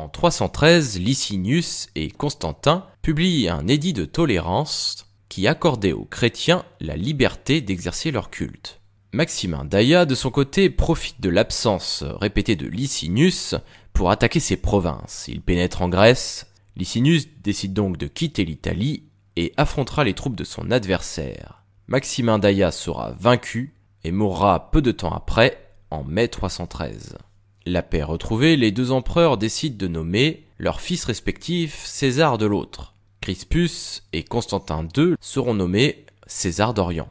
En 313, Licinius et Constantin publient un édit de tolérance qui accordait aux chrétiens la liberté d'exercer leur culte. Maximin d'Aia, de son côté, profite de l'absence répétée de Licinius pour attaquer ses provinces. Il pénètre en Grèce. Licinius décide donc de quitter l'Italie et affrontera les troupes de son adversaire. Maximin d'Aia sera vaincu et mourra peu de temps après, en mai 313. La paix retrouvée, les deux empereurs décident de nommer leurs fils respectifs César de l'autre. Crispus et Constantin II seront nommés César d'Orient,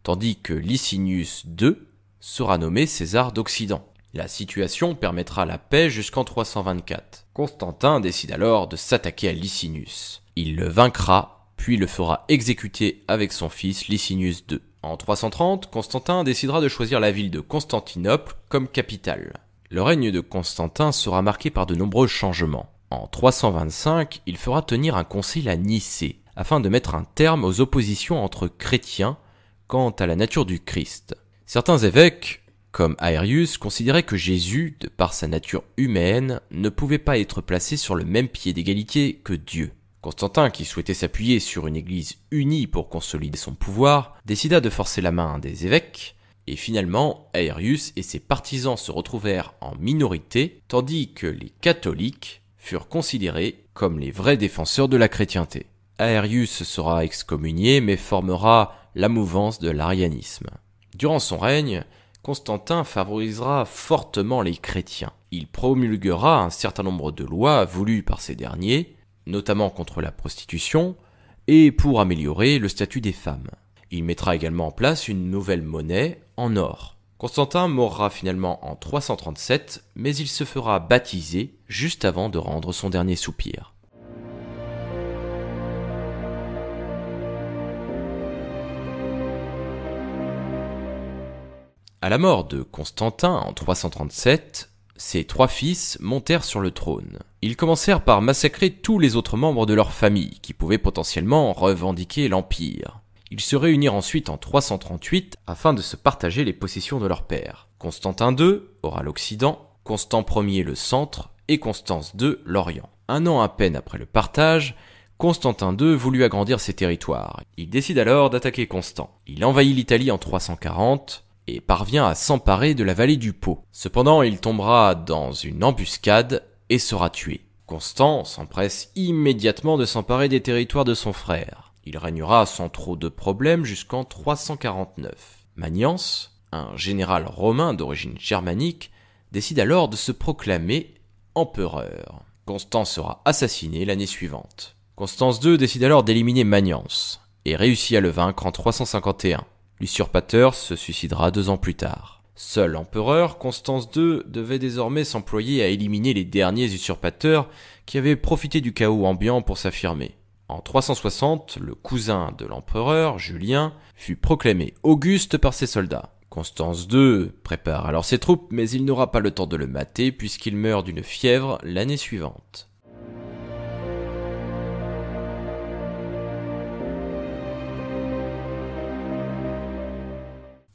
tandis que Licinius II sera nommé César d'Occident. La situation permettra la paix jusqu'en 324. Constantin décide alors de s'attaquer à Licinius. Il le vaincra, puis le fera exécuter avec son fils Licinius II. En 330, Constantin décidera de choisir la ville de Constantinople comme capitale. Le règne de Constantin sera marqué par de nombreux changements. En 325, il fera tenir un concile à Nicée, afin de mettre un terme aux oppositions entre chrétiens quant à la nature du Christ. Certains évêques, comme Aerius, considéraient que Jésus, de par sa nature humaine, ne pouvait pas être placé sur le même pied d'égalité que Dieu. Constantin, qui souhaitait s'appuyer sur une église unie pour consolider son pouvoir, décida de forcer la main des évêques, et finalement, Aerius et ses partisans se retrouvèrent en minorité, tandis que les catholiques furent considérés comme les vrais défenseurs de la chrétienté. Aerius sera excommunié mais formera la mouvance de l'arianisme. Durant son règne, Constantin favorisera fortement les chrétiens. Il promulguera un certain nombre de lois voulues par ces derniers, notamment contre la prostitution, et pour améliorer le statut des femmes. Il mettra également en place une nouvelle monnaie en or. Constantin mourra finalement en 337, mais il se fera baptiser juste avant de rendre son dernier soupir. À la mort de Constantin en 337, ses trois fils montèrent sur le trône. Ils commencèrent par massacrer tous les autres membres de leur famille qui pouvaient potentiellement revendiquer l'empire. Ils se réunirent ensuite en 338 afin de se partager les possessions de leur père. Constantin II aura l'Occident, Constant Ier le centre et Constance II l'Orient. Un an à peine après le partage, Constantin II voulut agrandir ses territoires. Il décide alors d'attaquer Constant. Il envahit l'Italie en 340 et parvient à s'emparer de la vallée du Pô. Cependant, il tombera dans une embuscade et sera tué. Constant s'empresse immédiatement de s'emparer des territoires de son frère. Il régnera sans trop de problèmes jusqu'en 349. Maniance, un général romain d'origine germanique, décide alors de se proclamer empereur. Constant sera assassiné l'année suivante. Constance II décide alors d'éliminer Maniance et réussit à le vaincre en 351. L'usurpateur se suicidera 2 ans plus tard. Seul empereur, Constance II devait désormais s'employer à éliminer les derniers usurpateurs qui avaient profité du chaos ambiant pour s'affirmer. En 360, le cousin de l'empereur, Julien, fut proclamé Auguste par ses soldats. Constance II prépare alors ses troupes, mais il n'aura pas le temps de le mater puisqu'il meurt d'une fièvre l'année suivante.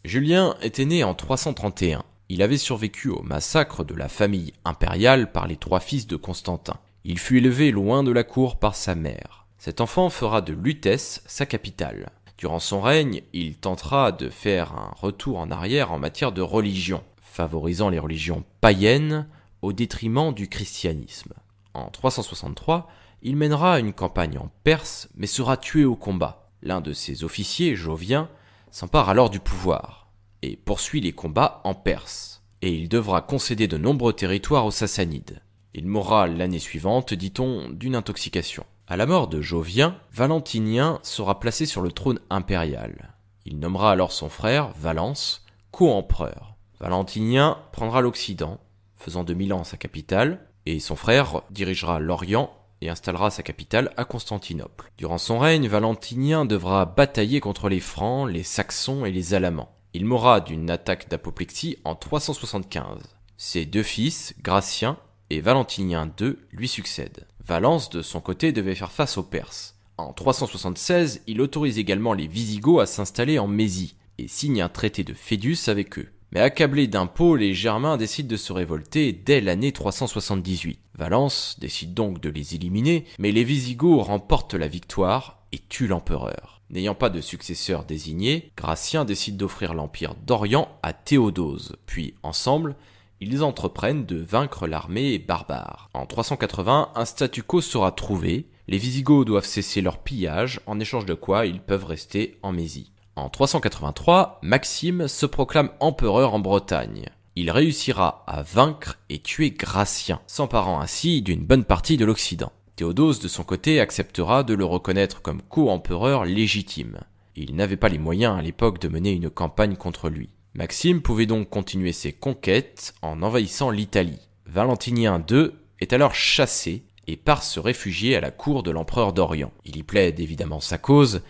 Julien était né en 331. Il avait survécu au massacre de la famille impériale par les 3 fils de Constantin. Il fut élevé loin de la cour par sa mère. Cet enfant fera de Lutèce sa capitale. Durant son règne, il tentera de faire un retour en arrière en matière de religion, favorisant les religions païennes au détriment du christianisme. En 363, il mènera une campagne en Perse, mais sera tué au combat. L'un de ses officiers, Jovien, s'empare alors du pouvoir et poursuit les combats en Perse. Et il devra concéder de nombreux territoires aux Sassanides. Il mourra l'année suivante, dit-on, d'une intoxication. À la mort de Jovien, Valentinien sera placé sur le trône impérial. Il nommera alors son frère, Valence, co-empereur. Valentinien prendra l'Occident, faisant de Milan sa capitale, et son frère dirigera l'Orient et installera sa capitale à Constantinople. Durant son règne, Valentinien devra batailler contre les Francs, les Saxons et les Alamans. Il mourra d'une attaque d'apoplexie en 375. Ses 2 fils, Gratien et Valentinien II, lui succèdent. Valence, de son côté, devait faire face aux Perses. En 376, il autorise également les Visigoths à s'installer en Mésie et signe un traité de Phédus avec eux. Mais accablés d'impôts, les Germains décident de se révolter dès l'année 378. Valence décide donc de les éliminer, mais les Wisigoths remportent la victoire et tuent l'empereur. N'ayant pas de successeur désigné, Gratien décide d'offrir l'empire d'Orient à Théodose, puis ensemble, ils entreprennent de vaincre l'armée barbare. En 380, un statu quo sera trouvé, les Wisigoths doivent cesser leur pillage, en échange de quoi ils peuvent rester en Mésie. En 383, Maxime se proclame empereur en Bretagne. Il réussira à vaincre et tuer Gratien, s'emparant ainsi d'une bonne partie de l'Occident. Théodose, de son côté, acceptera de le reconnaître comme co-empereur légitime. Il n'avait pas les moyens à l'époque de mener une campagne contre lui. Maxime pouvait donc continuer ses conquêtes en envahissant l'Italie. Valentinien II est alors chassé et part se réfugier à la cour de l'empereur d'Orient. Il y plaide évidemment sa cause,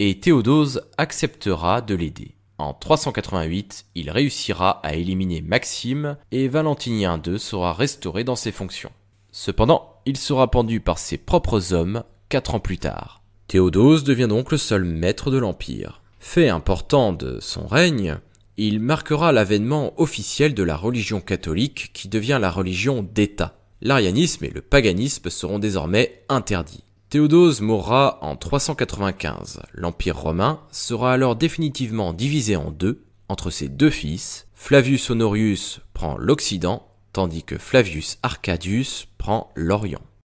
et Théodose acceptera de l'aider. En 388, il réussira à éliminer Maxime et Valentinien II sera restauré dans ses fonctions. Cependant, il sera pendu par ses propres hommes 4 ans plus tard. Théodose devient donc le seul maître de l'Empire. Fait important de son règne, il marquera l'avènement officiel de la religion catholique qui devient la religion d'État. L'arianisme et le paganisme seront désormais interdits. Théodose mourra en 395. L'Empire romain sera alors définitivement divisé en deux entre ses 2 fils. Flavius Honorius prend l'Occident, tandis que Flavius Arcadius prend l'Orient.